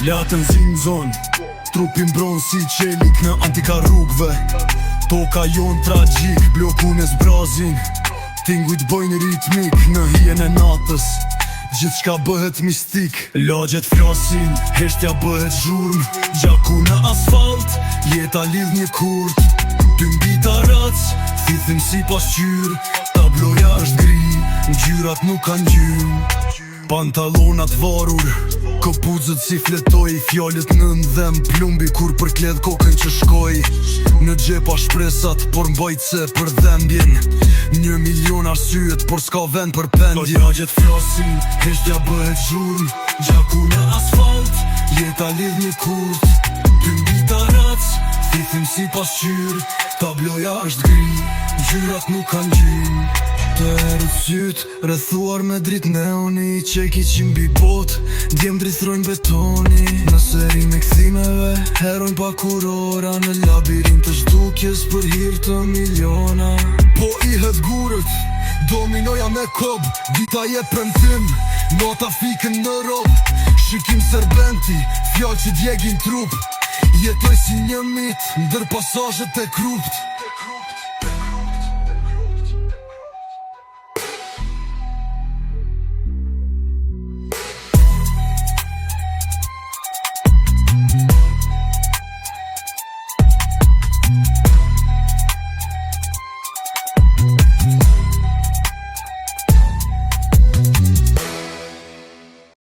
Latën zinë zonë, trupin bronë si qelik në antika rrugve. Toka jon tragjik, blokun e zbrazin. Tingujt bojnë ritmik në hien e natës. Gjithçka bëhet mistik, lagjet flasin, heshtja bëhet zhurm. Gjaku në asfalt, jeta lidh një kurt. Ty mbita rac, thithin si pasqyr. Tabloja është gri, ngjyrat nuk kanë gjym. Pantalonat varur, kopuzët si fletoj. Fjallet në ndhem plumbi kur përkledh kokën që shkoj. Në gjepa shpresat, por mbajt se për dhembjen. 1 milion arsyet, por s'ka vend për pendje. Lagjet flasin, heshtja bëhet zhurm. Gjaku në asfalt, jeta lidh një kurt. Ty mbita rac, thithim si pasqyr. Tabloja është gri, ngjyrat nuk kanë gjym. Të erët syt, rrethuar me drit neoni. Qeki që mbi bot, djem drithrojnë betoni. Në seri me kthimeve, herojnë pa kurora. Në labirint të zhdukjes për hir të miliona. Po i het gurët, dominoja me kob. Dita je premtim, nota fikën në rob. Shikim serbenti, fjall që djegin trup. Jetoj si një mit, ndër pasazhet e krupt.